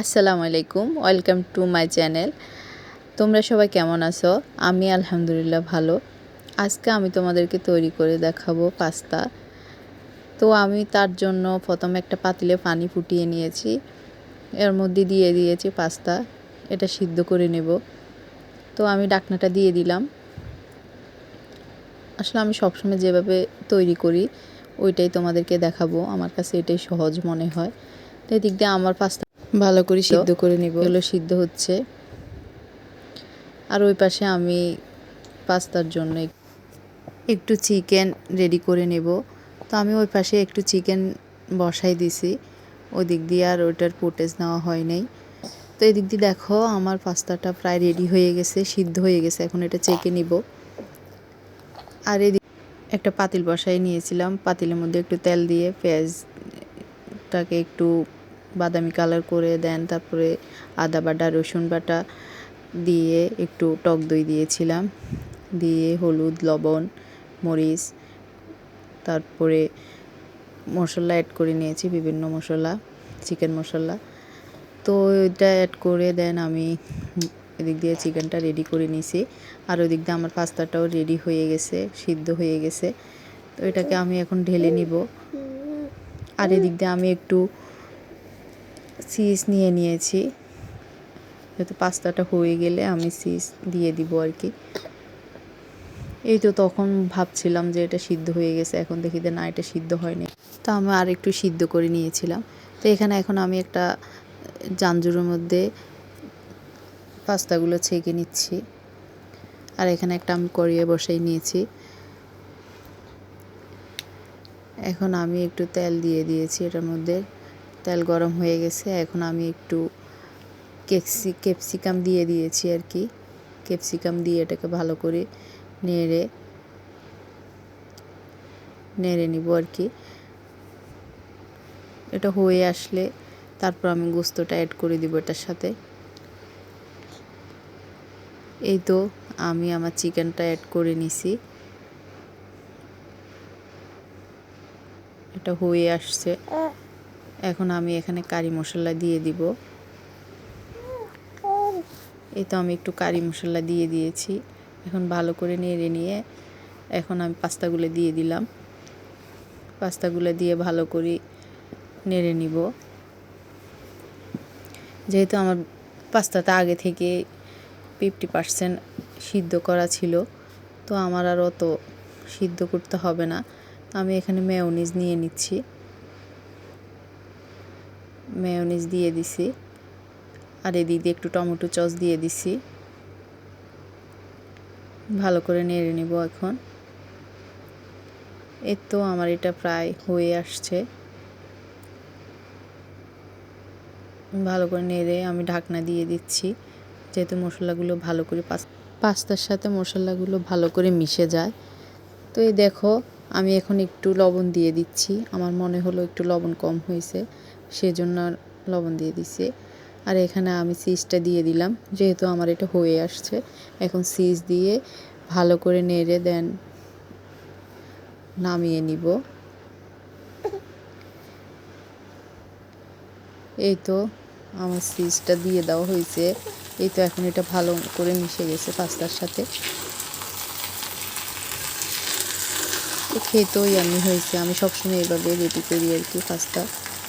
আসসালামু আলাইকুম, welcome to my channel. তোমরা সবাই কেমন আছো? আমি আলহামদুলিল্লাহ ভালো। আজকে আমি তোমাদেরকে তৈরি করে দেখাবো পাস্তা। তো আমি তার জন্য প্রথমে একটা পাতিলে পানি ফুটিয়ে নিয়েছি, এর মধ্যে দিয়ে দিয়েছি পাস্তা। এটা সিদ্ধ করে নেব। তো আমি ঢাকনাটা দিয়ে দিলাম। আসলে আমি সবসময় যেভাবে তৈরি করি ওইটাই তোমাদেরকে দেখাবো, আমার কাছে এটাই সহজ মনে হয়। তো এদিক দিয়ে আমার পাস্তা ভালো করে সিদ্ধ করে নেব। এগুলো সিদ্ধ হচ্ছে, আর ওই পাশে আমি পাস্তার জন্য একটু চিকেন রেডি করে নেব। তো আমি ওই পাশে একটু চিকেন বসাই দিছি, ওই দিক দিয়ে আর ওইটার ফুটেজ নেওয়া হয় নাই। তো এদিক দিয়ে দেখো আমার পাস্তাটা প্রায় রেডি হয়ে গেছে, সিদ্ধ হয়ে গেছে। এখন এটা চেকে নিব। আর এদিক একটা পাতিল বসাই নিয়েছিলাম, পাতিলের মধ্যে একটু তেল দিয়ে পেঁয়াজটাকে একটু বাদামি কালার করে দেন, তারপরে আদা বাটা রসুন বাটা দিয়ে একটু টক দই দিয়েছিলাম, দিয়ে হলুদ লবণ মরিচ তারপরে মশলা অ্যাড করে নিয়েছি, বিভিন্ন মশলা, চিকেন মশলা। তো এটা অ্যাড করে দেন আমি এদিক দিয়ে চিকেনটা রেডি করে নিয়েছি, আর ওই দিক দিয়ে আমার পাস্তাটাও রেডি হয়ে গেছে, সিদ্ধ হয়ে গেছে। তো এটাকে আমি এখন ঢেলে নিব। আর এদিক দিয়ে আমি একটু চিজ নিয়ে নিয়েছি, যেহেতু পাস্তাটা হয়ে গেলে আমি চিজ দিয়ে দিব আর কি। এই তো তখন ভাবছিলাম যে এটা সিদ্ধ হয়ে গেছে, এখন দেখি যে না, এটা সিদ্ধ হয়নি। তো আমি আর একটু সিদ্ধ করে নিয়েছিলাম। তো এখানে এখন আমি একটা জাঞ্জুরের মধ্যে পাস্তাগুলো ছেঁকে নিচ্ছি, আর এখানে একটা আমি কড়িয়ে বসাই নিয়েছি। এখন আমি একটু তেল দিয়ে দিয়েছি, এটার মধ্যে তেল গরম হয়ে গেছে। এখন আমি একটু ক্যাপসিকাম দিয়ে দিয়েছি আর কি। ক্যাপসিকাম দিয়ে এটাকে ভালো করে নেড়ে নিব আর কি। এটা হয়ে আসলে তারপর আমি গোস্তটা অ্যাড করে দিব এটার সাথে। এই তো আমি আমার চিকেনটা অ্যাড করে নিছি, এটা হয়ে আসছে। এখন আমি এখানে কারি মশলা দিয়ে দিব। এই তো আমি একটু কারি মশলা দিয়ে দিয়েছি। এখন ভালো করে নেড়ে নিয়ে এখন আমি পাস্তাগুলো দিয়ে দিলাম। পাস্তাগুলো দিয়ে ভালো করে নেড়ে নিব। যেহেতু আমার পাস্তাটা আগে থেকে 50% সিদ্ধ করা ছিল, তো আমার আর অত সিদ্ধ করতে হবে না। আমি এখানে মেয়োনিজ নিয়ে নিচ্ছি, মেয়োনিজ দিয়ে দিছি, আর এদিক দিয়ে একটু টমেটো সস দিয়ে দিছি। ভালো করে নেড়ে নিব এখন। এই তো আমার এটা প্রায় হয়ে আসছে। ভালো করে নেড়ে আমি ঢাকনা দিয়ে দিচ্ছি, যেহেতু মশলাগুলো ভালো করে পাস্তার সাথে মশলাগুলো ভালো করে মিশে যায়। তো এই দেখো আমি এখন একটু লবণ দিয়ে দিচ্ছি, আমার মনে হলো একটু লবণ কম হয়েছে, সেজন্য লবণ দিয়ে দিচ্ছি। আর এখানে আমি চিজটা দিয়ে দিলাম, যেহেতু আমার এটা হয়ে আসছে। এখন চিজ দিয়ে ভালো করে নেড়ে দেন নামিয়ে নিব। এই তো আমার চিজটা দিয়ে দেওয়া হয়েছে। এই তো এখন এটা ভালো করে মিশে গেছে পাস্তার সাথে। খেতেও ইয়ামি হয়েছে। আমি সবসময় এভাবে রেডি করি আর কি পাস্তা,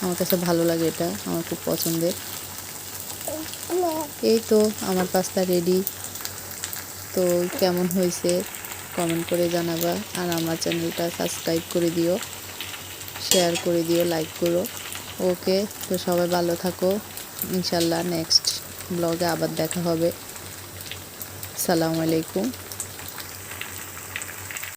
আমার কাছে ভালো লাগে, এটা আমার খুব পছন্দের। এই তো আমার পাস্তা রেডি। তো কেমন হয়েছে কমেন্ট করে জানাবা, আর আমার চ্যানেলটা সাবস্ক্রাইব করে দিও, শেয়ার করে দিও, লাইক করো। ওকে, তো সবাই ভালো থাকো। ইনশাল্লাহ নেক্সট ব্লগে আবার দেখা হবে। আসসালামু আলাইকুম।